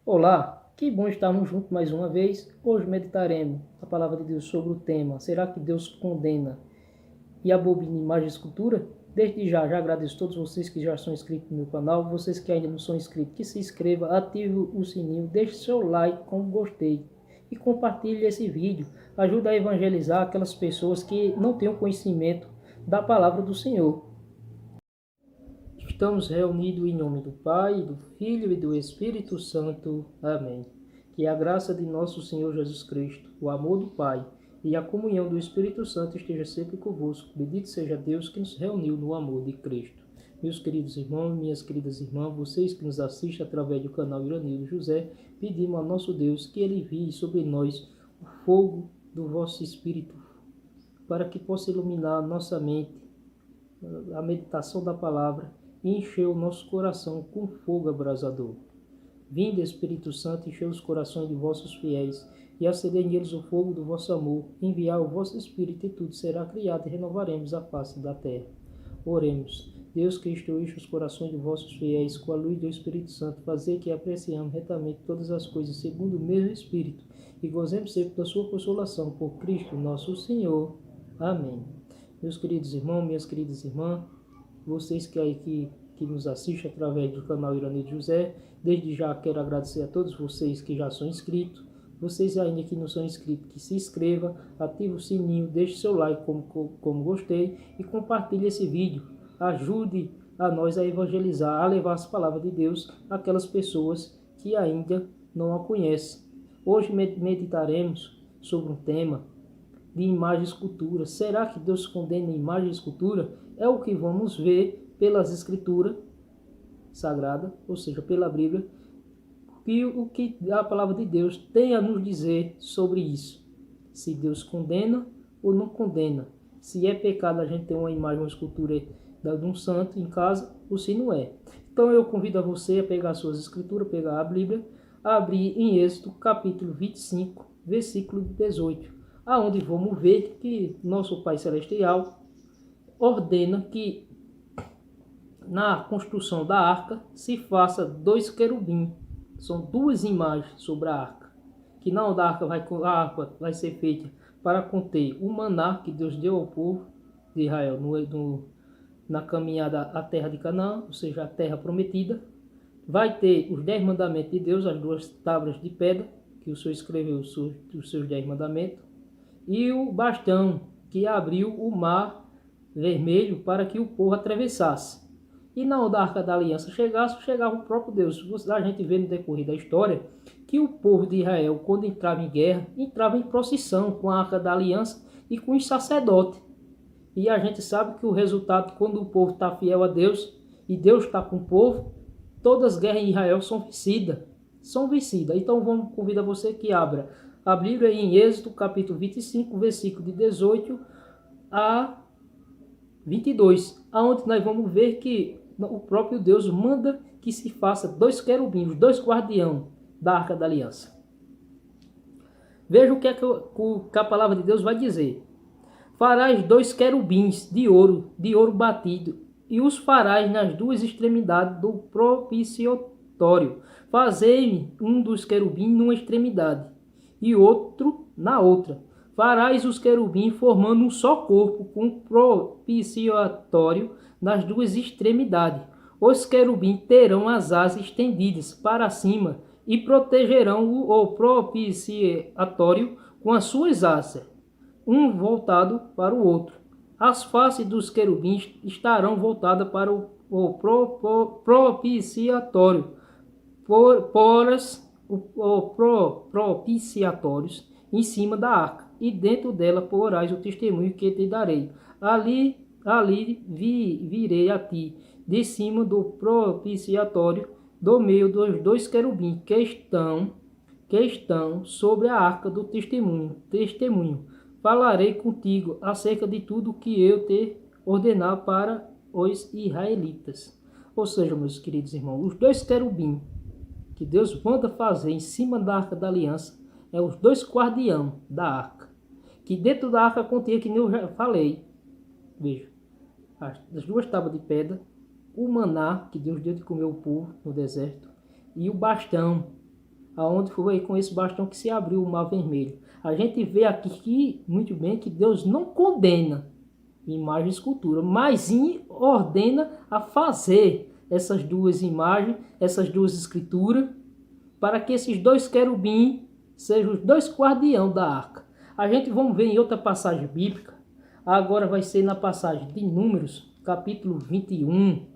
Olá, que bom estarmos juntos mais uma vez. Hoje meditaremos a palavra de Deus sobre o tema: será que Deus condena e abomina imagem e escultura? Desde já agradeço a todos vocês que já são inscritos no meu canal. Vocês que ainda não são inscritos, que se inscreva, ative o sininho, deixe seu like como gostei e compartilhe esse vídeo. Ajuda a evangelizar aquelas pessoas que não têm o conhecimento da palavra do Senhor. Estamos reunidos em nome do Pai, do Filho e do Espírito Santo. Amém. Que a graça de nosso Senhor Jesus Cristo, o amor do Pai e a comunhão do Espírito Santo esteja sempre convosco. Bendito seja Deus que nos reuniu no amor de Cristo. Meus queridos irmãos, minhas queridas irmãs, vocês que nos assistem através do canal Iranildo José, pedimos a nosso Deus que Ele envie sobre nós o fogo do vosso Espírito, para que possa iluminar nossa mente, a meditação da palavra, e encheu o nosso coração com fogo abrasador. Vinde, Espírito Santo, enchei os corações de vossos fiéis, e acendei neles o fogo do vosso amor. Enviai o vosso Espírito, e tudo será criado, e renovaremos a face da terra. Oremos. Deus que instruíste os corações de vossos fiéis com a luz do Espírito Santo, fazer que apreciemos retamente todas as coisas segundo o mesmo Espírito, e gozemos sempre da sua consolação, por Cristo nosso Senhor. Amém. Meus queridos irmãos, minhas queridas irmãs, vocês que nos assistem através do canal Iranildo José, desde já quero agradecer a todos vocês que já são inscritos. Vocês ainda que não são inscritos, que se inscreva, ative o sininho, deixe seu like como gostei e compartilhe esse vídeo. Ajude a nós a evangelizar, a levar as palavras de Deus àquelas pessoas que ainda não a conhecem. Hoje meditaremos sobre um tema de imagem e escultura. Será que Deus condena imagem e escultura? É o que vamos ver pelas escrituras sagradas, ou seja, pela Bíblia, e o que a palavra de Deus tem a nos dizer sobre isso. Se Deus condena ou não condena. Se é pecado a gente ter uma imagem, uma escultura de um santo em casa, ou se não é. Então eu convido a você a pegar suas escrituras, pegar a Bíblia, abrir em Êxodo capítulo 25, versículo 18. Aonde vamos ver que nosso Pai Celestial ordena que na construção da arca se faça 2 querubins. São 2 imagens sobre a arca. Que na a arca vai ser feita para conter o maná que Deus deu ao povo de Israel na caminhada à terra de Canaã, ou seja, a terra prometida. Vai ter os 10 mandamentos de Deus, as 2 tábuas de pedra, que o Senhor escreveu os seus 10 mandamentos, e o bastão que abriu o mar vermelho para que o povo atravessasse. E na hora da Arca da Aliança chegava o próprio Deus. A gente vê no decorrer da história que o povo de Israel, quando entrava em guerra, entrava em procissão com a Arca da Aliança e com os sacerdotes. E a gente sabe que o resultado, quando o povo está fiel a Deus e Deus está com o povo, todas as guerras em Israel são vencidas. Então vamos convidar você que abra a Bíblia em Êxodo capítulo 25, versículo de 18 a 22, aonde nós vamos ver que o próprio Deus manda que se faça 2 querubins, 2 guardiões da Arca da Aliança. Veja o que a palavra de Deus vai dizer. Farás 2 querubins de ouro batido, e os farás nas 2 extremidades do propiciatório. Fazei um dos querubins numa extremidade, e outro na outra. Farás os querubins formando um só corpo, com o propiciatório nas 2 extremidades. Os querubins terão as asas estendidas para cima e protegerão o propiciatório com as suas asas, um voltado para o outro. As faces dos querubins estarão voltadas para o propiciatório, propiciatórios em cima da arca, e dentro dela porás o testemunho que te darei. Ali virei a ti, de cima do propiciatório, do meio dos 2 querubins que estão sobre a arca do testemunho. Falarei contigo acerca de tudo que eu te ordenar para os israelitas. Ou seja, meus queridos irmãos, os 2 querubins que Deus manda fazer em cima da Arca da Aliança é os 2 guardiões da arca. Que dentro da arca continha, que eu já falei, veja, as 2 tábuas de pedra, o maná que Deus deu de comer ao povo no deserto, e o bastão aonde foi com esse bastão que se abriu o mar vermelho. A gente vê aqui muito bem que Deus não condena imagem e escultura, mas ordena a fazer essas duas imagens, essas duas escrituras, para que esses dois querubins sejam os dois guardiões da arca. A gente vamos ver em outra passagem bíblica, agora vai ser na passagem de Números, capítulo 21,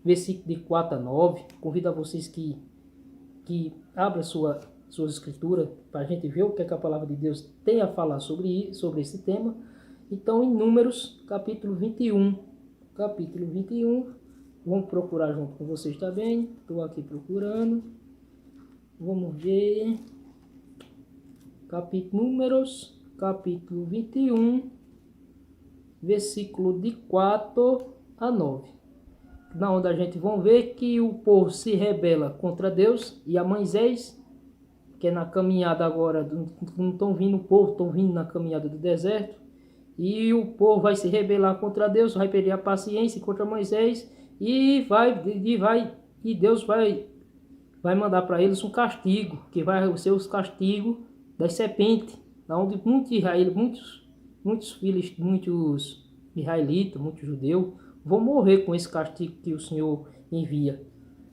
versículo de 4 a 9. Convido a vocês que abram suas escrituras, para a gente ver o que a palavra de Deus tem a falar sobre esse tema. Então, em Números, capítulo 21, vamos procurar junto com vocês também. Estou aqui procurando. Vamos ver. Números, capítulo 21, versículo de 4 a 9. Na onde a gente vai ver que o povo se rebela contra Deus e a Moisés, que é na caminhada agora, não estão vindo o povo, estão vindo na caminhada do deserto. E o povo vai se rebelar contra Deus, vai perder a paciência contra Moisés e Deus vai mandar para eles um castigo, que vai ser os castigos das serpentes, onde muitos israelitas, muitos judeus vão morrer com esse castigo que o Senhor envia.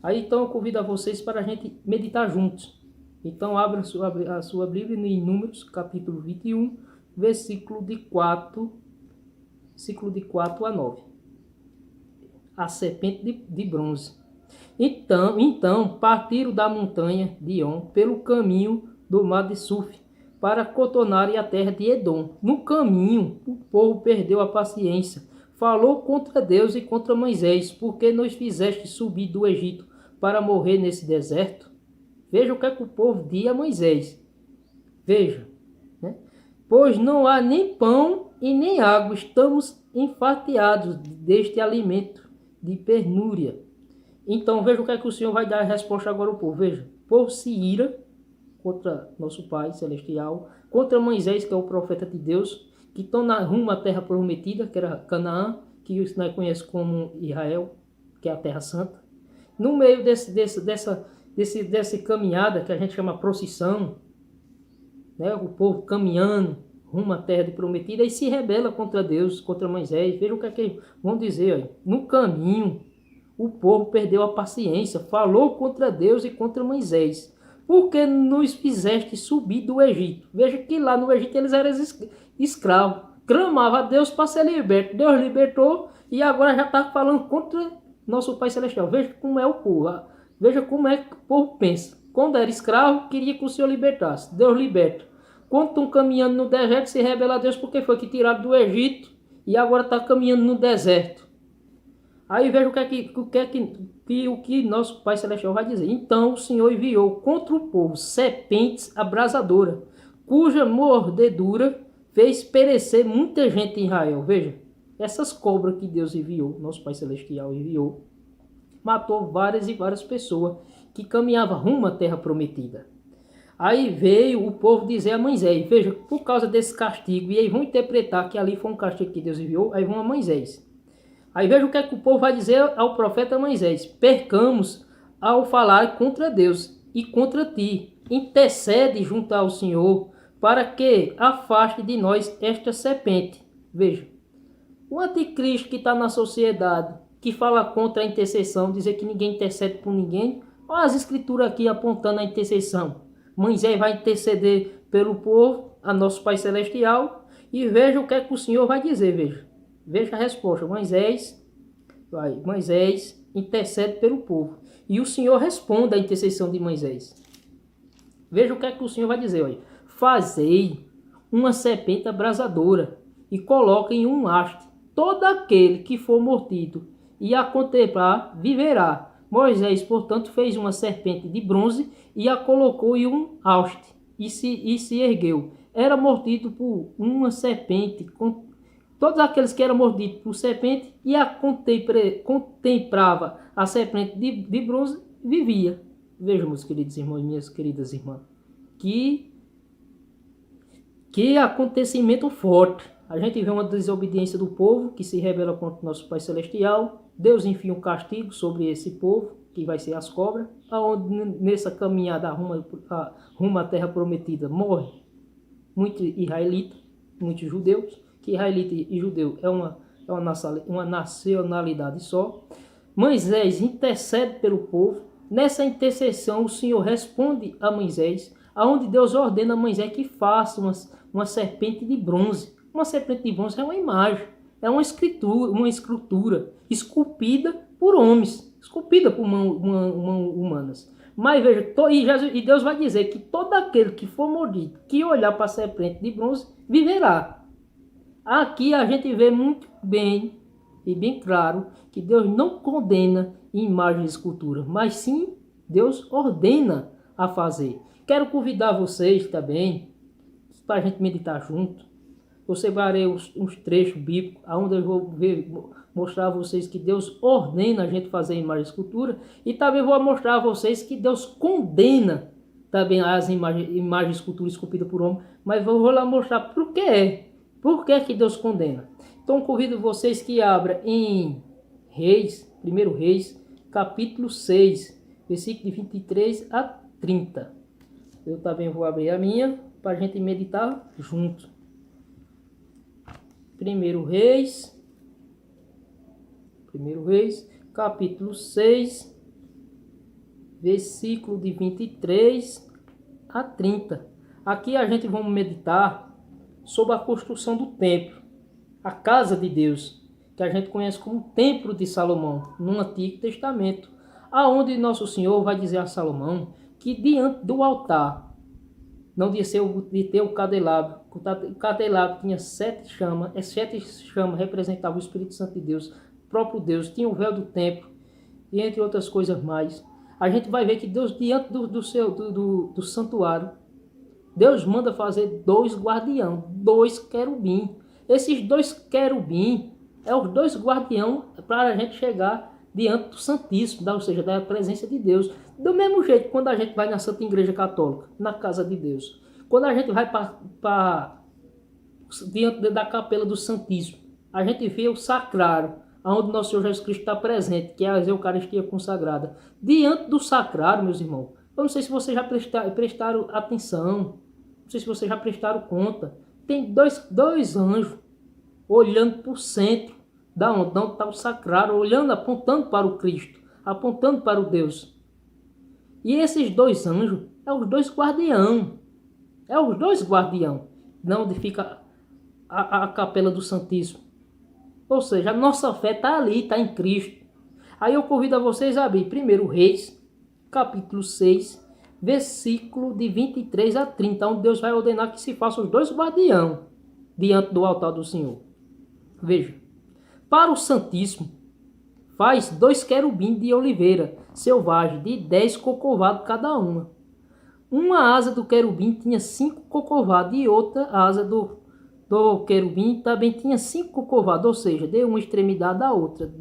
Aí então eu convido a vocês para a gente meditar juntos. Então abra a sua Bíblia em Números, capítulo 21, versículo de 4 a 9. A serpente de bronze. Então partiram da montanha de On pelo caminho do mar de Suf, para contornarem a terra de Edom. No caminho, o povo perdeu a paciência. Falou contra Deus e contra Moisés: por que nos fizeste subir do Egito para morrer nesse deserto? Veja o que é que o povo diz a Moisés. Veja, né? Pois não há nem pão e nem água, estamos enfastiados deste alimento de penúria. Então veja o que é que o Senhor vai dar a resposta agora ao povo. Veja, o povo se ira contra nosso Pai Celestial, contra Moisés, que é o profeta de Deus, que estão rumo à terra prometida, que era Canaã, que nós conhecemos como Israel, que é a terra santa. No meio dessa caminhada, que a gente chama procissão, né, o povo caminhando rumo à terra prometida, e se rebela contra Deus, contra Moisés. Veja o que é que vão dizer. Ó. No caminho, o povo perdeu a paciência, falou contra Deus e contra Moisés. Por que nos fizeste subir do Egito? Veja que lá no Egito eles eram escravos. Clamava a Deus para ser liberto. Deus libertou e agora já está falando contra nosso Pai Celestial. Veja como é o povo. Veja como é que o povo pensa. Quando era escravo, queria que o Senhor libertasse. Deus liberta. Quando estão caminhando no deserto, se rebela a Deus porque foi que tiraram do Egito e agora está caminhando no deserto. Aí veja o que nosso Pai Celestial vai dizer. Então o Senhor enviou contra o povo serpentes abrasadoras, cuja mordedura fez perecer muita gente em Israel. Veja, essas cobras que Deus enviou, nosso Pai Celestial enviou, matou várias e várias pessoas que caminhavam rumo à terra prometida. Aí veio o povo dizer a Moisés, veja, por causa desse castigo, e aí vão interpretar que ali foi um castigo que Deus enviou, aí vão a Moisés. Aí veja o que é que o povo vai dizer ao profeta Moisés: percamos ao falar contra Deus e contra ti, intercede junto ao Senhor, para que afaste de nós esta serpente. Veja, o anticristo que está na sociedade, que fala contra a intercessão, dizer que ninguém intercede por ninguém. Olha as escrituras aqui apontando a intercessão. Moisés vai interceder pelo povo, a nosso Pai Celestial, e veja o que é que o Senhor vai dizer, veja a resposta. Moisés intercede pelo povo, e o Senhor responde à intercessão de Moisés. Veja o que é que o Senhor vai dizer, olha. Fazei uma serpente abrasadora, e coloque em um haste. Todo aquele que for mordido e a contemplar viverá. Moisés, portanto, fez uma serpente de bronze e a colocou em um haste e se ergueu. Era mordido por uma serpente. Todos aqueles que eram mordidos por serpente e a contemplava a serpente de bronze vivia. Vejam, meus queridos irmãos e minhas queridas irmãs, que acontecimento forte. A gente vê uma desobediência do povo que se rebela contra o nosso Pai Celestial. Deus enfia um castigo sobre esse povo. que vai ser as cobras, aonde nessa caminhada rumo à terra prometida morre muitos israelitas, muitos judeus, que israelita e judeu é uma nacionalidade só. Moisés intercede pelo povo. Nessa intercessão, o Senhor responde a Moisés, aonde Deus ordena a Moisés que faça uma serpente de bronze. Uma serpente de bronze é uma imagem, é uma escultura esculpida por homens, esculpida por mãos humanas. Mas veja, e Deus vai dizer que todo aquele que for mordido, que olhar para a serpente de bronze, viverá. Aqui a gente vê muito bem e bem claro que Deus não condena imagem e escultura, mas sim Deus ordena a fazer. Quero convidar vocês também para a gente meditar junto. Eu separei uns trechos bíblicos, onde eu vou mostrar a vocês que Deus ordena a gente fazer imagem e escultura, e também vou mostrar a vocês que Deus condena também as imagens e esculturas esculpidas por homem, mas vou lá mostrar por que Deus condena. Então convido vocês que abram em Reis, 1 Reis, capítulo 6, versículo de 23 a 30. Eu também vou abrir a minha para a gente meditar junto. 1 Reis, capítulo 6, versículo de 23 a 30. Aqui a gente vai meditar sobre a construção do templo, a casa de Deus, que a gente conhece como Templo de Salomão, no Antigo Testamento, aonde Nosso Senhor vai dizer a Salomão que diante do altar não de ter o candelabro. O candelabro tinha 7 chamas, as 7 chamas representavam o Espírito Santo de Deus, o próprio Deus, tinha o véu do templo, e entre outras coisas mais. A gente vai ver que Deus, diante do santuário, Deus manda fazer 2 guardiões, 2 querubins. Esses 2 querubins é os 2 guardiões para a gente chegar diante do Santíssimo, ou seja, da presença de Deus. Do mesmo jeito, quando a gente vai na Santa Igreja Católica, na casa de Deus, quando a gente vai diante da capela do Santíssimo, a gente vê o sacrário, onde nosso Senhor Jesus Cristo está presente, que é a Eucaristia consagrada. Diante do sacrário, meus irmãos, eu não sei se vocês já prestaram atenção, não sei se vocês já prestaram conta, tem dois anjos olhando para o centro, da onde está o sacrário, olhando, apontando para o Cristo, apontando para o Deus. E esses 2 anjos é os 2 guardiões. É os 2 guardiões. Onde fica a capela do Santíssimo. Ou seja, a nossa fé está ali, está em Cristo. Aí eu convido a vocês a abrir 1 Reis, capítulo 6, versículo de 23 a 30, onde Deus vai ordenar que se façam os 2 guardiões diante do altar do Senhor. Veja. Para o Santíssimo, faz 2 querubins de oliveira selvagem, de 10 cocovados cada uma. Uma asa do querubim tinha 5 cocovados e outra asa do querubim também tinha 5 cocovados, ou seja, de uma extremidade à outra.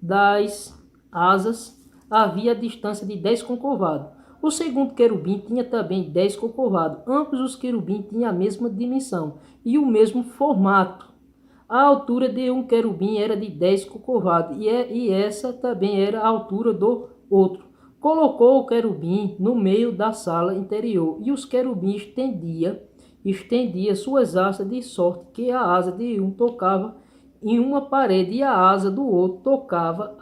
Das asas havia a distância de 10 cocovados. O segundo querubim tinha também 10 cocovados. Ambos os querubins tinham a mesma dimensão e o mesmo formato. A altura de um querubim era de 10 cocovados e essa também era a altura do outro. Colocou o querubim no meio da sala interior e os querubins estendia suas asas de sorte que a asa de um tocava em uma parede e a asa do outro tocava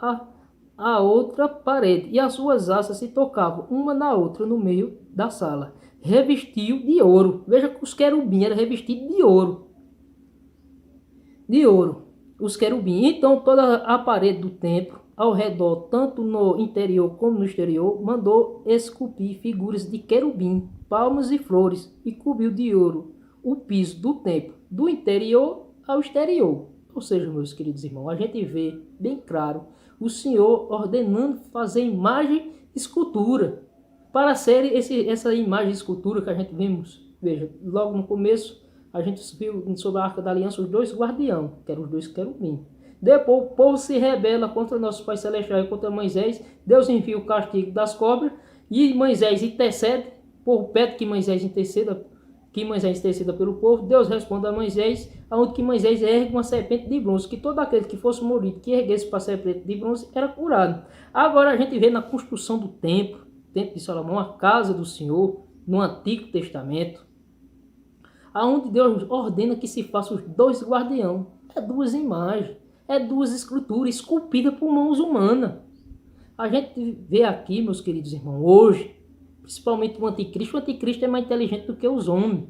a outra parede e as suas asas se tocavam uma na outra no meio da sala. Revestiu de ouro. Veja que os querubins eram revestidos de ouro. Os querubins. Então toda a parede do templo ao redor, tanto no interior como no exterior, mandou esculpir figuras de querubim, palmas e flores, e cobriu de ouro o piso do templo, do interior ao exterior. Ou seja, meus queridos irmãos, a gente vê bem claro o Senhor ordenando fazer imagem e escultura, para ser essa imagem e escultura que a gente vimos. Veja, logo no começo, a gente viu sobre a Arca da Aliança os 2 guardiões, que eram os 2 querubins. Depois o povo se rebela contra nosso Pai Celestial e contra Moisés. Deus envia o castigo das cobras e Moisés intercede, por pede que Moisés interceda, que Moisés interceda pelo povo. Deus responde a Moisés, aonde que Moisés ergue uma serpente de bronze, que todo aquele que fosse morido, que erguesse para a serpente de bronze, era curado. Agora a gente vê na construção do templo de Salomão, a casa do Senhor, no Antigo Testamento, aonde Deus ordena que se faça os dois guardiões. É duas imagens, é duas esculturas esculpidas por mãos humanas. A gente vê aqui, meus queridos irmãos, hoje, principalmente o anticristo é mais inteligente do que os homens.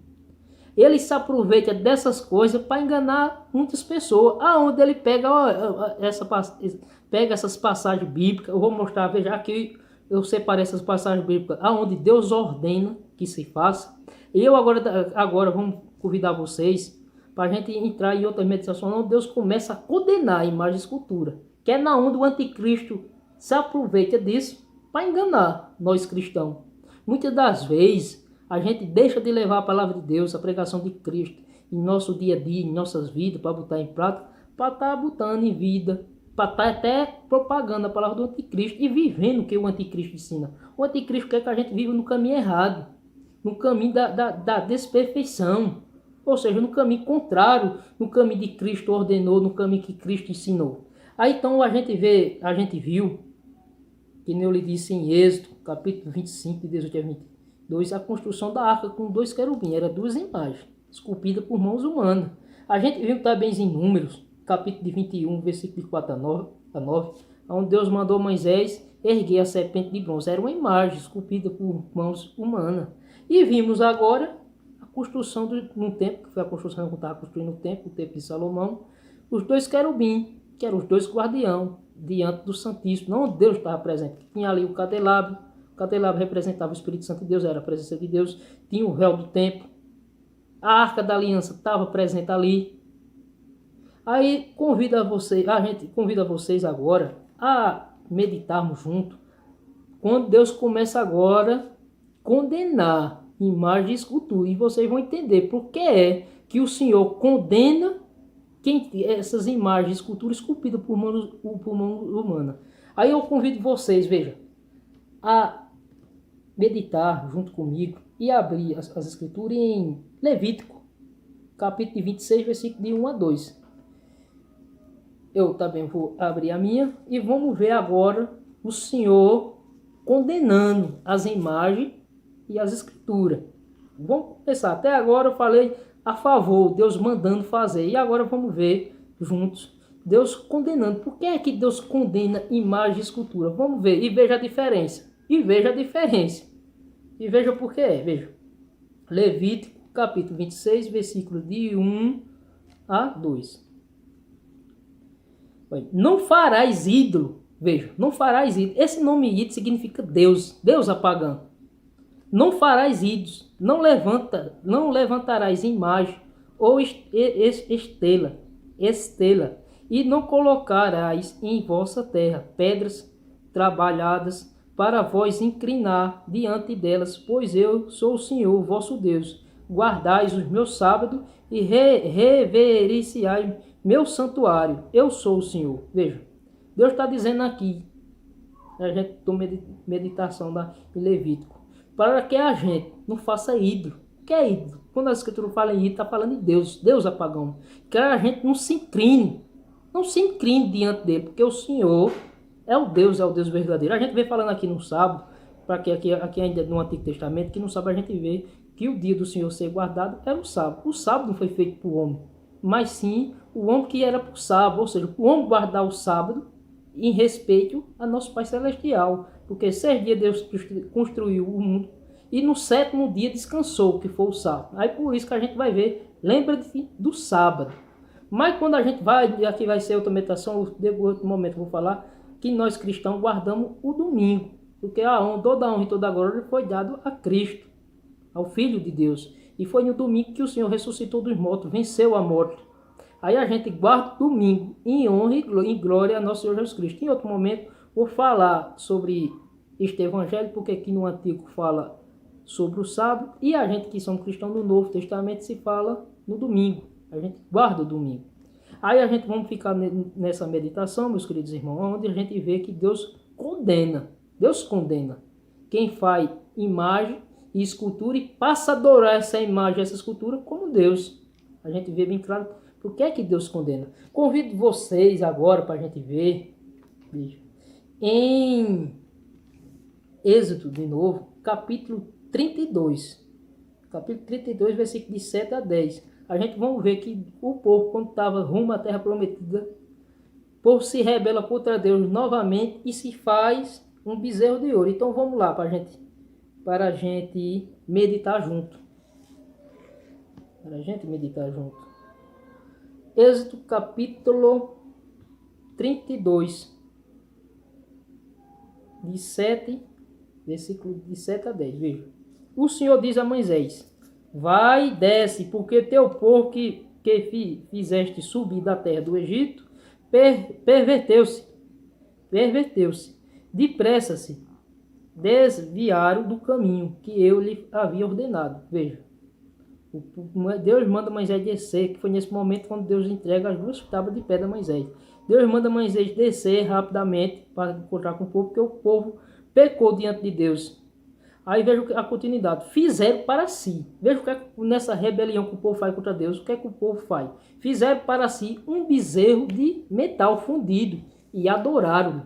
Ele se aproveita dessas coisas para enganar muitas pessoas. Aonde ele pega, pega essas passagens bíblicas, eu vou mostrar, veja aqui, eu separei essas passagens bíblicas, aonde Deus ordena que se faça. E eu agora vamos convidar vocês para a gente entrar em outra meditação, onde Deus começa a condenar a imagem e escultura, que é na onde o anticristo se aproveita disso para enganar nós cristãos. Muitas das vezes a gente deixa de levar a palavra de Deus, a pregação de Cristo em nosso dia a dia, em nossas vidas, para botar em prática, para estar botando em vida, para estar até propagando a palavra do anticristo e vivendo o que o anticristo ensina. O anticristo quer que a gente viva no caminho errado, no caminho da desperfeição, ou seja, no caminho contrário, no caminho que Cristo ordenou, no caminho que Cristo ensinou. Aí então a gente viu, que nem eu lhe disse em Êxodo, capítulo 25, de 18 a 22, a construção da arca com dois querubins, era duas imagens, esculpidas por mãos humanas. A gente viu também em Números, capítulo de 21, versículo de 4 a 9, onde Deus mandou Moisés erguer a serpente de bronze. Era uma imagem esculpida por mãos humanas. E vimos agora a construção no templo, que foi a construção que estava construindo o templo de Salomão, os dois querubins, que eram os dois guardiões, diante do Santíssimo, onde Deus estava presente. Tinha ali o candelabro representava o Espírito Santo de Deus, era a presença de Deus. Tinha o véu do templo, a arca da aliança estava presente ali. Aí a gente convida vocês agora a meditarmos junto, quando Deus começa agora a condenar imagem e escultura, e vocês vão entender por que é que o Senhor condena essas imagens, esculturas esculpidas por mão humana. Aí eu convido vocês, veja, a meditar junto comigo e abrir as escrituras em Levítico, capítulo 26, versículo de 1 a 2. Eu também vou abrir a minha e vamos ver agora o Senhor condenando as imagens e as escrituras. Vamos começar. Até agora eu falei a favor, Deus mandando fazer. E agora vamos ver juntos Deus condenando. Por que é que Deus condena imagem e escultura? Vamos ver e veja a diferença. E veja por que é. Veja. Levítico, capítulo 26, versículo de 1 a 2. Não farás ídolo. Veja, não farás ídolo. Esse nome ídolo significa Deus. Deus apagão. Não farás ídolos, não levantarás imagem ou estela, e não colocarás em vossa terra pedras trabalhadas para vós inclinar diante delas, pois eu sou o Senhor, vosso Deus. Guardais os meus sábados e reverenciai meu santuário. Eu sou o Senhor. Veja, Deus está dizendo aqui, a gente toma meditação em Levítico, para que a gente não faça ídolo. O que é ídolo? Quando a escritura fala em ídolo, está falando de Deus, Deus apagão. Que a gente não se incline diante dele, porque o Senhor é o Deus verdadeiro. A gente vem falando aqui no sábado, para que aqui ainda no Antigo Testamento, que no sábado a gente vê que o dia do Senhor ser guardado era o sábado. O sábado não foi feito para o homem, mas sim o homem que era para o sábado, ou seja, o homem guardar o sábado em respeito a nosso Pai Celestial. Porque 6 dias Deus construiu o mundo e no 7º dia descansou, que foi o sábado. Aí por isso que a gente vai ver, lembra-te do sábado. Mas quando a gente vai, aqui vai ser outra meditação, de outro momento eu vou falar, que nós cristãos guardamos o domingo. Porque toda a honra e toda a glória foi dado a Cristo, ao Filho de Deus. E foi no domingo que o Senhor ressuscitou dos mortos, venceu a morte. Aí a gente guarda o domingo em honra e em glória a nosso Senhor Jesus Cristo. Em outro momento, vou falar sobre este evangelho, porque aqui no Antigo fala sobre o sábado, e a gente que somos cristãos no Novo Testamento se fala no domingo. A gente guarda o domingo. Aí a gente vamos ficar nessa meditação, meus queridos irmãos, onde a gente vê que Deus condena quem faz imagem e escultura e passa a adorar essa imagem, essa escultura como Deus. A gente vê bem claro por que é que Deus condena. Convido vocês agora para a gente ver em Êxodo, de novo, capítulo 32. Capítulo 32, versículo de 7 a 10. A gente vai ver que o povo, quando estava rumo à terra prometida, o povo se rebela contra Deus novamente e se faz um bezerro de ouro. Então vamos lá para a gente meditar junto. Para a gente meditar junto. Êxodo capítulo 32, de 7, versículo de 7 a 10. Veja. O Senhor diz a Moisés: vai e desce, porque teu povo que fizeste subir da terra do Egito perverteu-se. Depressa-se, desviaram do caminho que eu lhe havia ordenado. Veja, Deus manda Moisés descer, que foi nesse momento quando Deus entrega as 2 tábuas de pedra a Moisés. Deus manda Moisés descer rapidamente para encontrar com o povo, porque o povo pecou diante de Deus. Aí veja a continuidade. Fizeram para si. Veja o que é nessa rebelião que o povo faz contra Deus. O que é que o povo faz? Fizeram para si um bezerro de metal fundido e adoraram-o.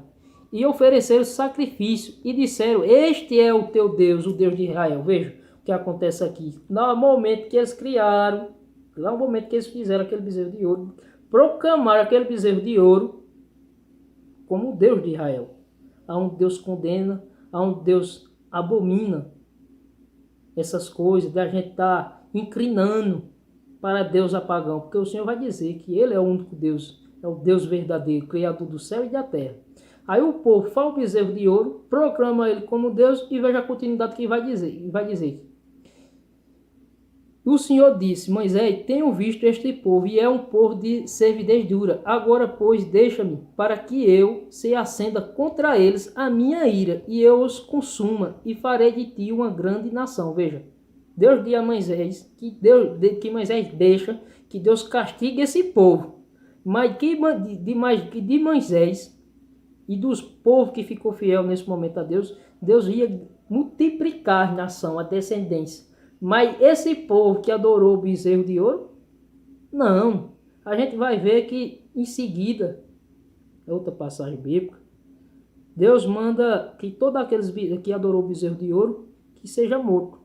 E ofereceram sacrifício e disseram: este é o teu Deus, o Deus de Israel. Veja o que acontece aqui. No momento que eles criaram, no momento que eles fizeram aquele bezerro de ouro, proclamaram aquele bezerro de ouro como o Deus de Israel. Há um Deus condena, há um Deus abomina essas coisas, da gente estar inclinando para Deus apagão, porque o Senhor vai dizer que Ele é o único Deus, é o Deus verdadeiro, Criador do céu e da terra. Aí o povo faz o bezerro de ouro, proclama ele como Deus e veja a continuidade que vai dizer. O Senhor disse: Moisés, tenho visto este povo, e é um povo de servidez dura. Agora, pois, deixa-me, para que eu se acenda contra eles a minha ira, e eu os consuma, e farei de ti uma grande nação. Veja, Deus diz a Moisés que Moisés deixa que Deus castigue esse povo. Mas de Moisés e dos povos que ficou fiel nesse momento a Deus, Deus ia multiplicar a nação, a descendência. Mas esse povo que adorou o bezerro de ouro, não. A gente vai ver que em seguida, outra passagem bíblica, Deus manda que todos aqueles que adorou o bezerro de ouro, que seja morto.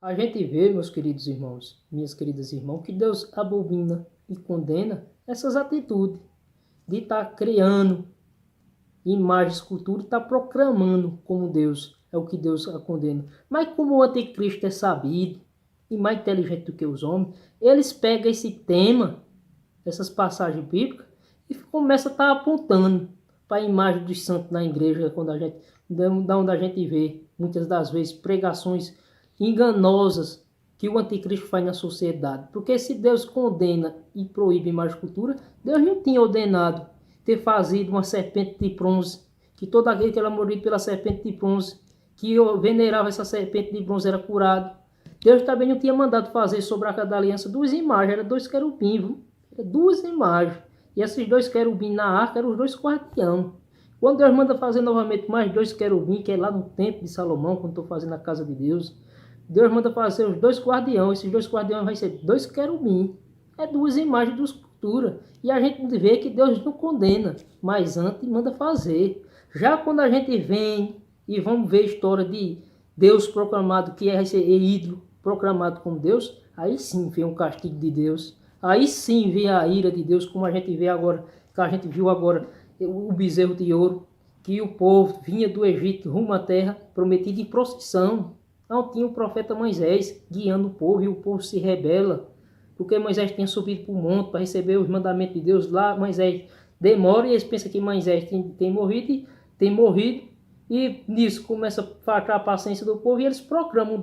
A gente vê, meus queridos irmãos, minhas queridas irmãs, que Deus abomina e condena essas atitudes de estar criando imagem, escultura e estar proclamando como Deus. É o que Deus a condena. Mas como o anticristo é sabido e mais inteligente do que os homens, eles pegam esse tema, essas passagens bíblicas, e começam a estar apontando para a imagem dos santos na igreja, da onde a gente vê, muitas das vezes, pregações enganosas que o anticristo faz na sociedade. Porque se Deus condena e proíbe imagem e cultura, Deus não tinha ordenado ter fazido uma serpente de bronze, que todo aquele que era mordido pela serpente de bronze, que venerava essa serpente de bronze, era curado. Deus também não tinha mandado fazer sobre a Arca da Aliança 2 imagens, eram 2 querubins, viu? Era 2 imagens. E esses 2 querubins na arca eram os 2 guardiãos. Quando Deus manda fazer novamente mais 2 querubins, que é lá no templo de Salomão, quando estou fazendo a casa de Deus, Deus manda fazer os 2 guardiões. Esses 2 guardiões vão ser 2 querubins. É 2 imagens de escultura. E a gente vê que Deus não condena, mas antes manda fazer. Já quando a gente vem e vamos ver a história de Deus proclamado, que é esse ídolo proclamado como Deus, aí sim vem um castigo de Deus. Aí sim vem a ira de Deus, como a gente vê agora, que a gente viu agora o bezerro de ouro, que o povo vinha do Egito rumo à terra prometida em procissão. Não tinha o profeta Moisés guiando o povo e o povo se rebela. Porque Moisés tinha subido para o monte para receber os mandamentos de Deus. Lá Moisés demora e eles pensam que Moisés tem morrido. E nisso começa a faltar a paciência do povo e eles proclamam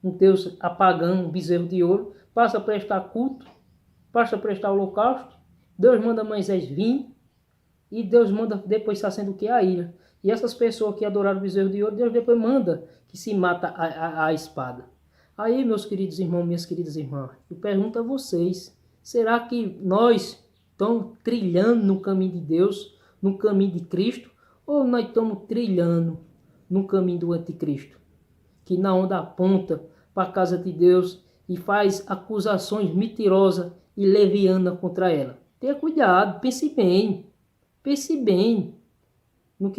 um Deus apagão, um bezerro de ouro, passa a prestar culto, passa a prestar holocausto. Deus manda Moisés vir e Deus manda depois se acende o que? A ira. E essas pessoas que adoraram o bezerro de ouro, Deus depois manda que se mata a espada. Aí, meus queridos irmãos, minhas queridas irmãs, eu pergunto a vocês, será que nós estamos trilhando no caminho de Deus, no caminho de Cristo, ou nós estamos trilhando no caminho do anticristo? que na onda aponta para a casa de Deus e faz acusações mentirosas e levianas contra ela. Tenha cuidado, pense bem no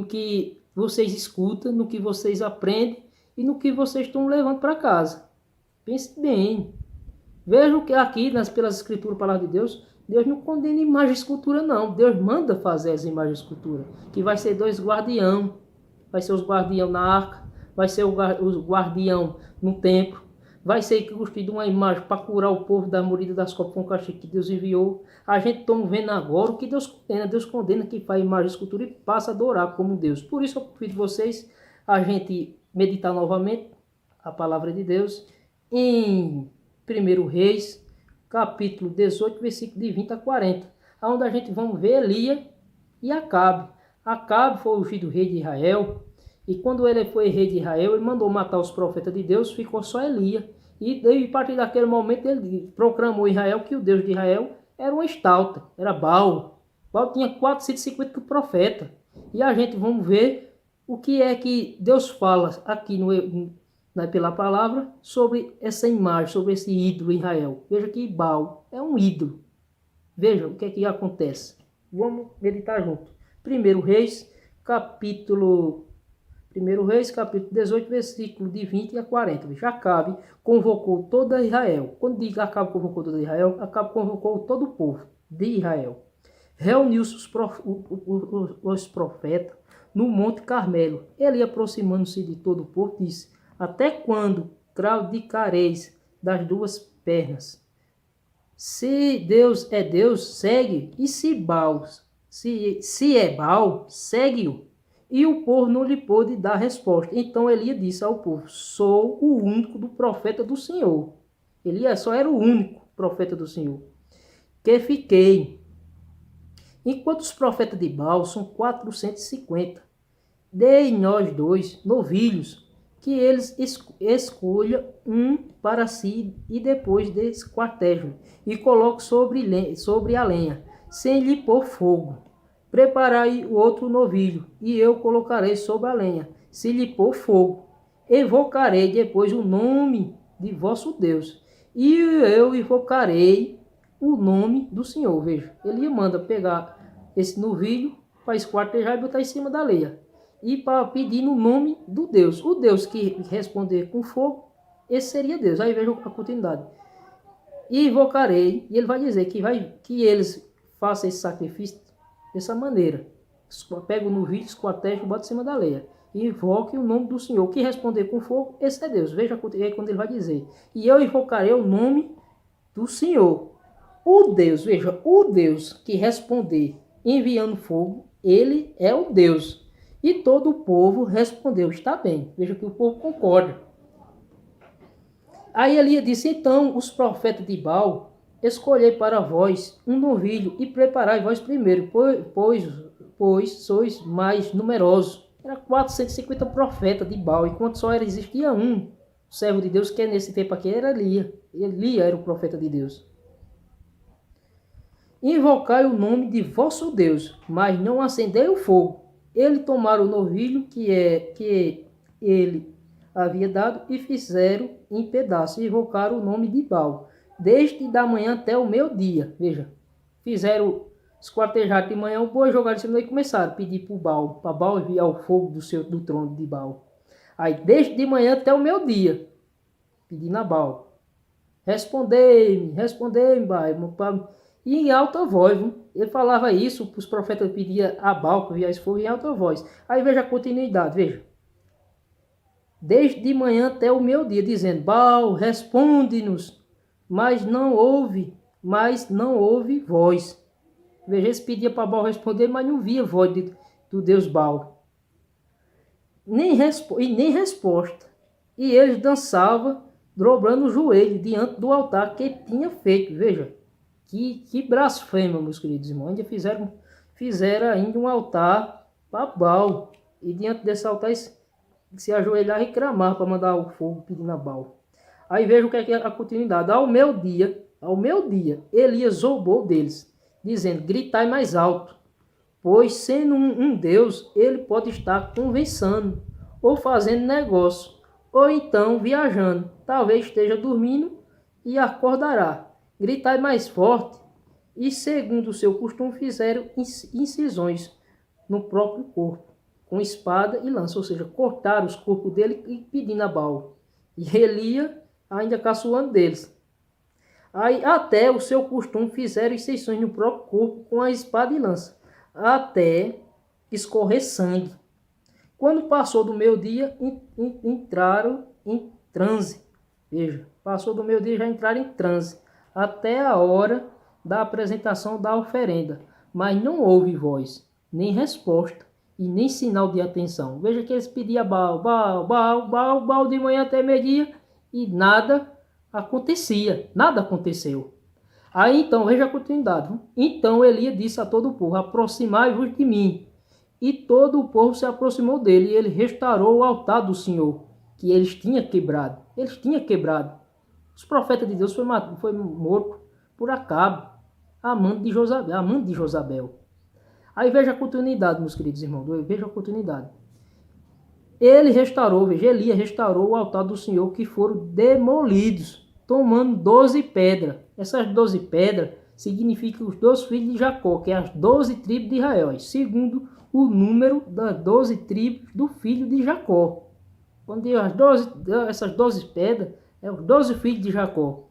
que vocês escutam, no que vocês aprendem e no que vocês estão levando para casa. Pense bem. Vejam que aqui, pelas escrituras, palavra de Deus, Deus não condena imagem e escultura, não. Deus manda fazer as imagens e escultura. Que vai ser 2 guardião. Vai ser os guardião na arca. Vai ser os guardião no templo. Vai ser construída uma imagem para curar o povo da morida das copas com castigo que Deus enviou. A gente está vendo agora o que Deus condena. Deus condena quem faz imagem e escultura e passa a adorar como Deus. Por isso eu convido vocês a gente meditar novamente a palavra de Deus em 1 Reis, capítulo 18, versículo de 20 a 40, onde a gente vamos ver Elias e Acabe. Acabe foi ungido rei de Israel, e quando ele foi rei de Israel, ele mandou matar os profetas de Deus, ficou só Elias. E a partir daquele momento ele proclamou em Israel que o Deus de Israel era uma estalta, era Baal. Baal tinha 450 profetas. E a gente vamos ver o que é que Deus fala aqui pela palavra sobre essa imagem, sobre esse ídolo em Israel. Veja que Baal é um ídolo. Veja o que é que acontece. Vamos meditar junto. 1 Reis, capítulo 18, versículo de 20 a 40. Veja, Acabe convocou toda Israel. Quando diz Acabe convocou toda Israel, Acabe convocou todo o povo de Israel. Reuniu-se os profetas no Monte Carmelo. Ele, aproximando-se de todo o povo, disse: até quando claudicareis das 2 pernas? Se Deus é Deus, segue. E se Baal, se é Baal, segue-o. E o povo não lhe pôde dar resposta. Então Elias disse ao povo: sou o único do profeta do Senhor. Elias só era o único profeta do Senhor que fiquei. Enquanto os profetas de Baal são 450. Dei nós 2 novilhos, que eles escolham um para si e depois desquartejam e coloque sobre a lenha, sem lhe pôr fogo. Preparai o outro novilho, e eu colocarei sobre a lenha, se lhe pôr fogo. Evocarei depois o nome de vosso Deus, e eu invocarei o nome do Senhor. Veja, ele manda pegar esse novilho para esquartejar e botar em cima da lenha, e para pedir no nome do Deus. O Deus que responder com fogo, esse seria Deus. Aí veja a continuidade. E invocarei, e ele vai dizer que eles façam esse sacrifício dessa maneira. Pega o novilho, esquarteja e bota em cima da lenha. E invoque o nome do Senhor. O que responder com fogo, esse é Deus. Veja quando ele vai dizer: e eu invocarei o nome do Senhor. O Deus, veja, o Deus que responder enviando fogo, ele é o Deus. E todo o povo respondeu: está bem. Veja que o povo concorda. Aí Elias disse: então os profetas de Baal, escolhei para vós um novilho e preparai vós primeiro, pois sois mais numerosos. Era 450 profetas de Baal, enquanto só existia um servo de Deus, que nesse tempo aqui era Elias. Elias era o profeta de Deus. Invocai o nome de vosso Deus, mas não acendei o fogo. Ele tomaram o novilho que ele havia dado e fizeram em pedaços, e invocaram o nome de Baal, desde da manhã até o meio-dia. Veja, fizeram esquartejar de manhã o boi, jogaram em cima e começaram a pedir para Baal enviar o fogo do trono de Baal. Aí, desde de manhã até o meio-dia, pedindo a Baal: respondei-me, Baal. E em alta voz, viu? Ele falava isso, os profetas pediam a Baal que enviasse fogo em alta voz. Aí veja a continuidade, veja. Desde de manhã até o meio-dia, dizendo: Baal, responde-nos. Mas não houve voz. Veja, eles pediam para Baal responder, mas não via voz do Deus Baal. Nem resposta. E eles dançavam, dobrando o joelho diante do altar que tinha feito. Veja, que blasfêmia, meus queridos irmãos. Ainda fizeram ainda um altar para Baal. E diante desse altar se ajoelhar e clamar para mandar o fogo pedindo a Baal. Aí veja o que é a continuidade. Ao meio-dia, Elias zombou deles, dizendo: gritai mais alto, pois sendo um Deus, ele pode estar conversando ou fazendo negócio. ou então viajando. Talvez esteja dormindo e acordará. Gritai mais forte. E segundo o seu costume fizeram incisões no próprio corpo, com espada e lança, ou seja, cortaram os corpos dele e pedindo a Baal. E Elia ainda caçoando deles. Aí até o seu costume fizeram incisões no próprio corpo com a espada e lança, até escorrer sangue. Quando passou do meio-dia, entraram em transe. Veja, passou do meio-dia já entraram em transe, até a hora da apresentação da oferenda. Mas não houve voz, nem resposta, e nem sinal de atenção. Veja que eles pediam Baal, Baal, Baal, Baal, Baal de manhã até meio-dia, e nada acontecia, nada aconteceu. Aí então, veja a continuidade. Então Elias disse a todo o povo, aproximai-vos de mim. E todo o povo se aproximou dele, e ele restaurou o altar do Senhor, que eles tinham quebrado. Eles tinham quebrado. Os profetas de Deus foi morto por Acabe, amante de Josabel. Aí veja a continuidade, meus queridos irmãos, veja a continuidade. Ele restaurou, veja, Elias restaurou o altar do Senhor, que foram demolidos, tomando 12 pedras. Essas 12 pedras significam os 12 filhos de Jacó, que é as 12 tribos de Israel, segundo o número das 12 tribos do filho de Jacó. Quando diz essas 12 pedras, é os 12 filhos de Jacó,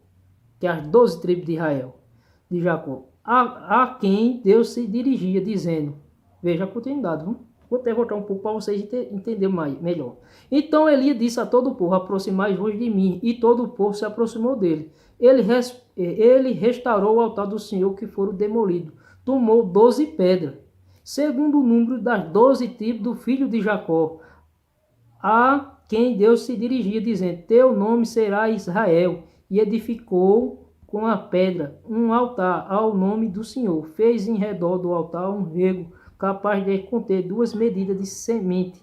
que é as 12 tribos de Israel, de Jacó, a quem Deus se dirigia, dizendo, veja a continuidade, vou até voltar um pouco para vocês entenderem melhor. Então Elias disse a todo o povo, aproximai-vos de mim, e todo o povo se aproximou dele. Ele restaurou o altar do Senhor, que foram demolidos, tomou 12 pedras, segundo o número das 12 tribos do filho de Jacó, a quem Deus se dirigia, dizendo, teu nome será Israel, e edificou com a pedra um altar ao nome do Senhor. Fez em redor do altar um rego capaz de conter 2 medidas de semente.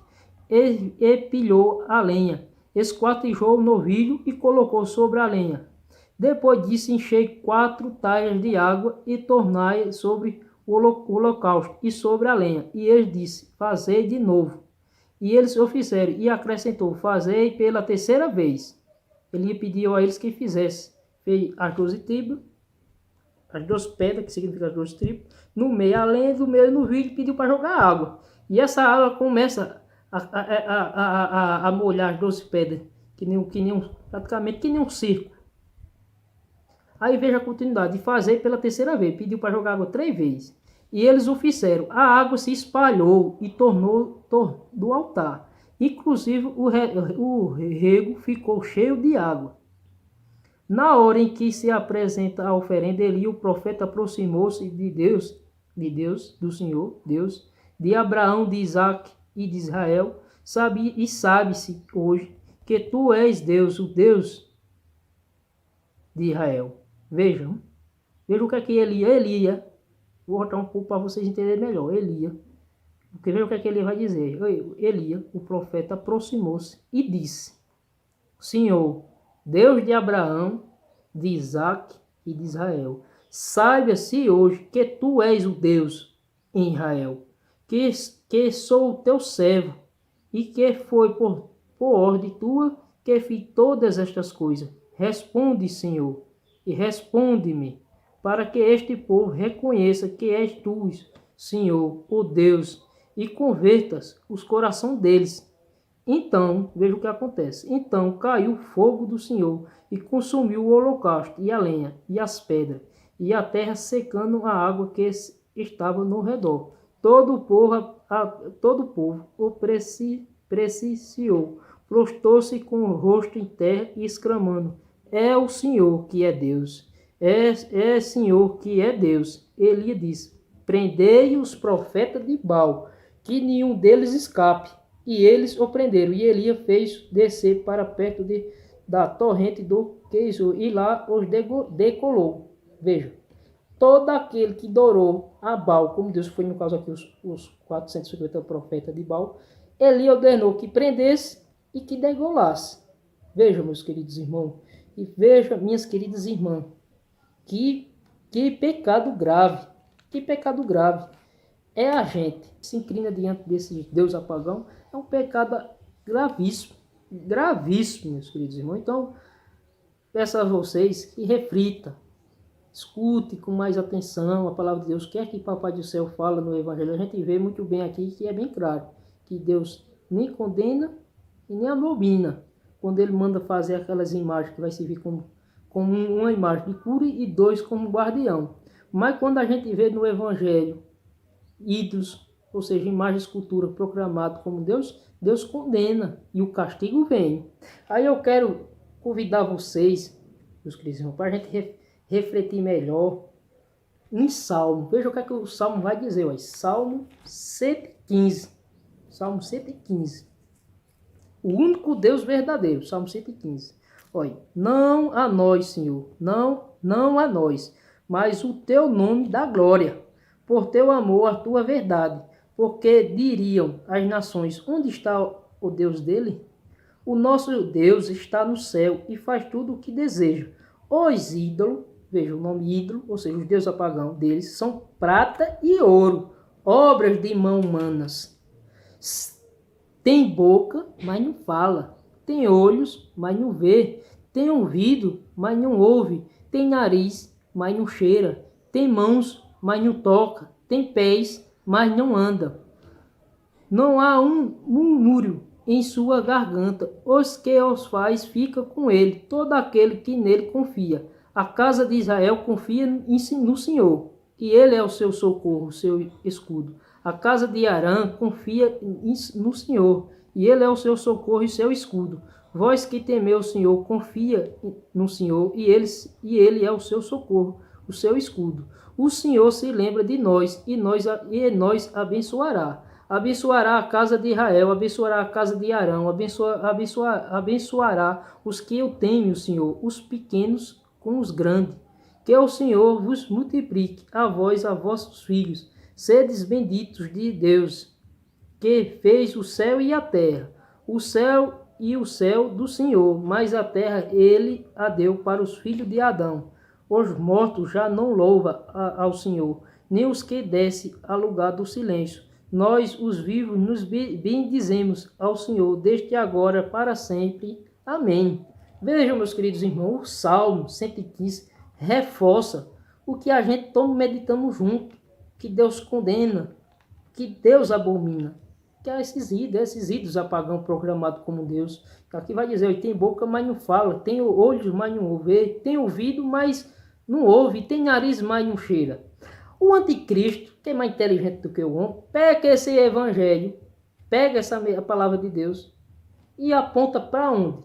E pilhou a lenha, esquartejou o novilho e colocou sobre a lenha. Depois disso, enchei 4 talhas de água e tornai sobre o holocausto e sobre a lenha. E ele disse, fazei de novo. E eles o fizeram, e acrescentou, fazei pela terceira vez. Ele pediu a eles que fizesse. Fez as 12 tribos, as 12 pedras, que significa as 12 tribos, no meio, além do meio no vídeo, pediu para jogar água. E essa água começa a molhar as 12 pedras, praticamente que nem um circo. Aí veja a continuidade, de fazer pela terceira vez, pediu para jogar água 3 vezes. E eles o fizeram. A água se espalhou e tornou do altar. Inclusive o rego ficou cheio de água. Na hora em que se apresenta a oferenda, Eli, o profeta, aproximou-se de Deus, do Senhor, Deus, de Abraão, de Isaac e de Israel, sabe-se hoje que tu és Deus, o Deus de Israel. Vejam o que é que Elia, vou voltar um pouco para vocês entenderem melhor, porque veja o que é que ele vai dizer. Elia, o profeta, aproximou-se e disse, Senhor, Deus de Abraão, de Isaac e de Israel, saiba-se hoje que tu és o Deus em Israel, que sou o teu servo, e que foi por ordem tua que fiz todas estas coisas. Responde, Senhor, e responde-me, para que este povo reconheça que és tu, Senhor, o Deus, e convertas os corações deles. Então, veja o que acontece. Então caiu o fogo do Senhor e consumiu o holocausto e a lenha e as pedras e a terra, secando a água que estava no redor. Todo o povo o presenciou, prostrou-se com o rosto em terra e exclamando, é o Senhor que é Deus, é Senhor que é Deus. Elias disse, prendei os profetas de Baal, que nenhum deles escape. E eles o prenderam, e Elias fez descer para perto da torrente do Queizor, e lá os decolou. Veja, todo aquele que adorou a Baal, como Deus, foi no caso aqui os 450 profetas de Baal, Elias ordenou que prendesse e que degolasse. Veja, meus queridos irmãos, e veja, minhas queridas irmãs, que pecado grave, que pecado grave. É a gente se inclina diante desse Deus apagão, é um pecado gravíssimo, gravíssimo, meus queridos irmãos. Então, peço a vocês que reflita, escute com mais atenção a palavra de Deus. O que é que Papai do Céu fala no Evangelho? A gente vê muito bem aqui que é bem claro, que Deus nem condena e nem abomina quando ele manda fazer aquelas imagens que vai servir como uma imagem de cura e dois como guardião. Mas quando a gente vê no Evangelho ídolos, ou seja, imagem e escultura proclamado como Deus, Deus condena e o castigo vem. Aí eu quero convidar vocês, meus queridos irmãos, para a gente refletir melhor em Salmo. Veja o que é que o Salmo vai dizer. Ó. Salmo 115. Salmo 115. O único Deus verdadeiro. Salmo 115. Olha, não a nós, Senhor, não a nós, mas o teu nome dá glória, por teu amor, a tua verdade. Porque diriam as nações, onde está o Deus dele? O nosso Deus está no céu e faz tudo o que deseja. Os ídolos, veja o nome ídolo, ou seja, os deuses apagãos deles, são prata e ouro, obras de mão humanas. Tem boca, mas não fala. Tem olhos, mas não vê. Tem ouvido, mas não ouve. Tem nariz, mas não cheira. Tem mãos, mas não toca. Tem pés, mas não anda. Não há um murmúrio em sua garganta. Os que os faz fica com ele, todo aquele que nele confia. A casa de Israel confia no Senhor, que ele é o seu socorro, o seu escudo. A casa de Arã confia no Senhor, e ele é o seu socorro e seu escudo. Vós que temeu o Senhor, confia no Senhor, e ele é o seu socorro, o seu escudo. O Senhor se lembra de nós, e nós abençoará. Abençoará a casa de Israel, abençoará a casa de Arão, abençoará os que eu temem, o Senhor, os pequenos com os grandes. Que o Senhor vos multiplique a vós, a vossos filhos. Sedes benditos de Deus, que fez o céu e a terra. O céu e o céu do Senhor, mas a terra ele a deu para os filhos de Adão. Os mortos já não louvam ao Senhor, nem os que descem ao lugar do silêncio. Nós, os vivos, nos bendizemos ao Senhor, desde agora para sempre. Amém. Vejam, meus queridos irmãos, o Salmo 115 reforça o que a gente está meditando junto, que Deus condena, que Deus abomina, que é esses ídolos apagão programados como Deus. Aqui vai dizer, tem boca, mas não fala, tem olhos, mas não ouve, tem ouvido, mas não ouve, tem nariz, mas não cheira. O anticristo, que é mais inteligente do que o homem, pega esse evangelho, pega a palavra de Deus e aponta para onde?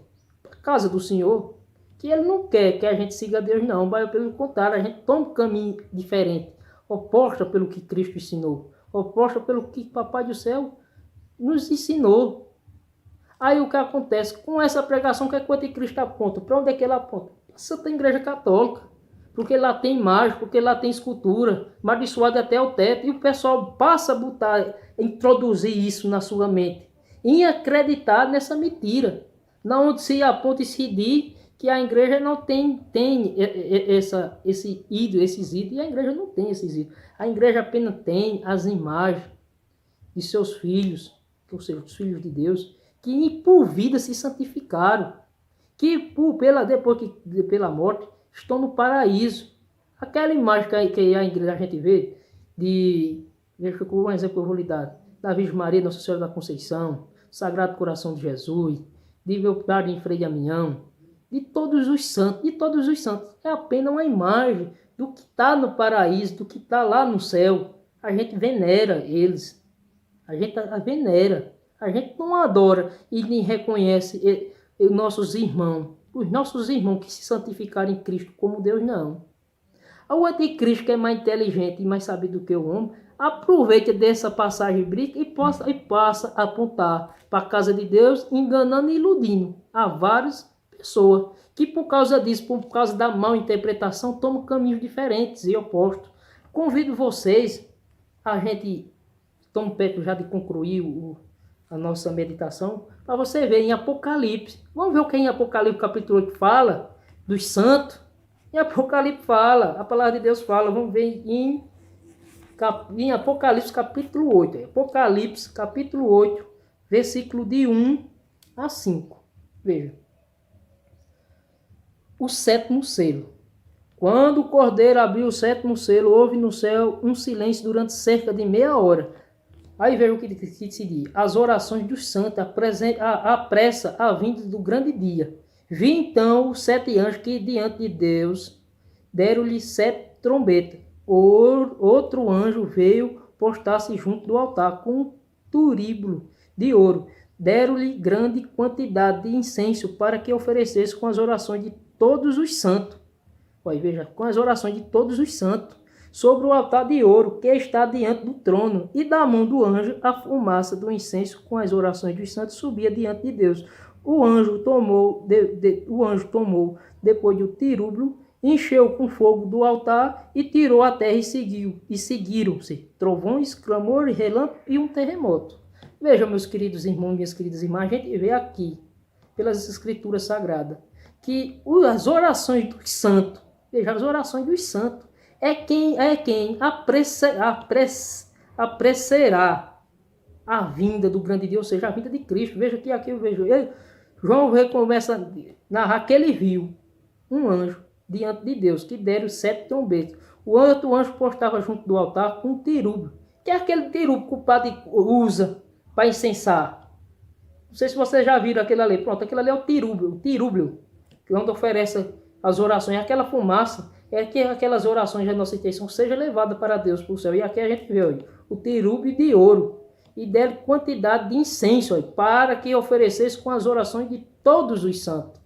Para a casa do Senhor, que ele não quer que a gente siga Deus não, mas pelo contrário, a gente toma um caminho diferente, oposta pelo que Cristo ensinou, oposta pelo que Papai do Céu nos ensinou. Aí o que acontece? Com essa pregação, que é que o anticristo aponta? Para onde é que ele aponta? Para a Santa Igreja Católica. Porque lá tem imagem, porque lá tem escultura, amaldiçoada até o teto. E o pessoal passa a introduzir isso na sua mente. E acreditar nessa mentira. Na onde se aponta e se diz que a igreja não tem esses ídolos. E a igreja não tem esses ídolos. A igreja apenas tem as imagens de seus filhos, ou seja, os filhos de Deus, que por vida se santificaram. Que depois pela morte estão no paraíso. Aquela imagem que a igreja a gente vê, veja um exemplo que eu vou lhe dar, da Virgem Maria, Nossa Senhora da Conceição, Sagrado Coração de Jesus, de meu Padre Frei Damião, de todos os santos, é apenas uma imagem do que está no paraíso, do que está lá no céu. A gente venera eles, a gente venera, a gente não adora e nem reconhece os nossos irmãos que se santificaram em Cristo como Deus, não. O anticristo, que é mais inteligente e mais sabido do que o homem, aproveita dessa passagem bíblica e passa a apontar para a casa de Deus, enganando e iludindo a várias pessoas, que por causa disso, por causa da mal interpretação, tomam caminhos diferentes e opostos. Convido vocês, a gente estamos perto já de concluir a nossa meditação, para você ver em Apocalipse. Vamos ver o que em Apocalipse capítulo 8 fala dos santos. Em Apocalipse fala, a palavra de Deus fala. Vamos ver em Apocalipse capítulo 8. Apocalipse capítulo 8, versículo de 1 a 5. Veja, o sétimo selo. Quando o cordeiro abriu o sétimo selo, houve no céu um silêncio durante cerca de meia hora. Aí veja o que se diz. As orações dos santos apressa a vinda do grande dia. Vi então os 7 anjos que diante de Deus deram-lhe 7 trombetas. Outro anjo veio postar-se junto do altar com um turíbulo de ouro. Deram-lhe grande quantidade de incenso para que oferecesse com as orações de todos os santos. Olha, veja, com as orações de todos os santos, sobre o altar de ouro que está diante do trono, e da mão do anjo a fumaça do incenso com as orações dos santos subia diante de Deus. O anjo tomou, depois do tirúbulo, encheu com fogo do altar e tirou a terra e seguiram-se trovões, clamor, relâmpago e um terremoto. Veja, meus queridos irmãos e minhas queridas irmãs, a gente vê aqui, pelas escrituras sagradas, que as orações dos santos, veja, as orações dos santos, é quem apressará a vinda do grande Deus, ou seja, a vinda de Cristo. Veja que aqui eu vejo, João começa a narrar que ele viu um anjo diante de Deus, que deram 7 trombetas. O outro anjo postava junto do altar com um tirúbio, que é aquele tirúbio que o padre usa para incensar. Não sei se vocês já viram aquele ali. Pronto, aquele ali é o tirúbio, que onde oferece as orações. Aquela fumaça é que aquelas orações da nossa intenção seja levada para Deus, para o céu. E aqui a gente vê o tirúbio de ouro. E deram quantidade de incenso para que oferecesse com as orações de todos os santos.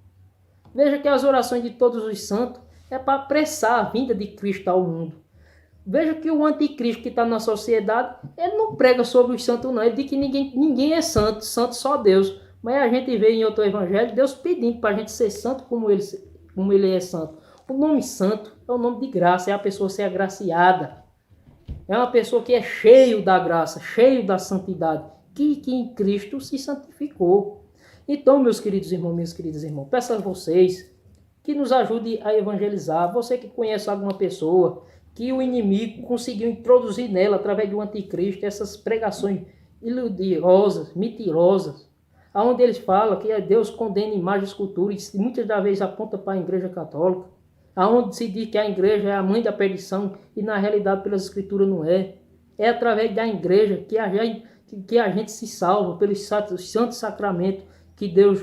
Veja que as orações de todos os santos é para apressar a vinda de Cristo ao mundo. Veja que o anticristo que está na sociedade, ele não prega sobre os santos não, ele diz que ninguém é santo, santo só Deus. Mas a gente vê em outro evangelho, Deus pedindo para a gente ser santo como ele é santo. O nome santo é o nome de graça, é a pessoa ser agraciada. É uma pessoa que é cheio da graça, cheio da santidade, que em Cristo se santificou. Então, meus queridos irmãos, minhas queridas irmãs, peço a vocês que nos ajude a evangelizar. Você que conhece alguma pessoa que o inimigo conseguiu introduzir nela, através do anticristo, essas pregações iludiosas, mentirosas, onde eles falam que Deus condena imagem e escultura, e muitas das vezes aponta para a igreja católica, aonde se diz que a igreja é a mãe da perdição, e na realidade pelas escrituras não é. É através da igreja que a gente se salva, pelos santos sacramentos que Deus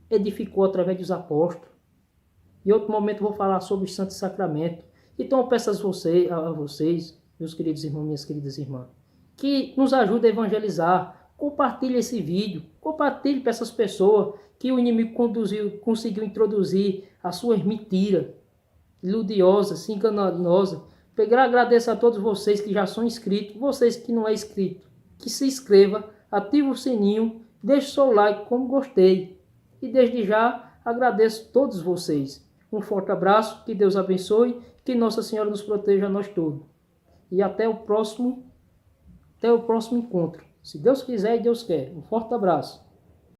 edificou através dos apóstolos. Em outro momento eu vou falar sobre os santos sacramentos. Então eu peço a vocês, meus queridos irmãos, minhas queridas irmãs, que nos ajudem a evangelizar. Compartilhe esse vídeo, compartilhe para essas pessoas que o inimigo conseguiu introduzir as suas mentiras iludiosas, enganosas. Agradeço a todos vocês que já são inscritos, vocês que não é inscrito, que se inscreva, ative o sininho, deixe o seu like como gostei. E desde já agradeço a todos vocês. Um forte abraço, que Deus abençoe, que Nossa Senhora nos proteja a nós todos. E até o próximo encontro. Se Deus quiser e Deus quer. Um forte abraço.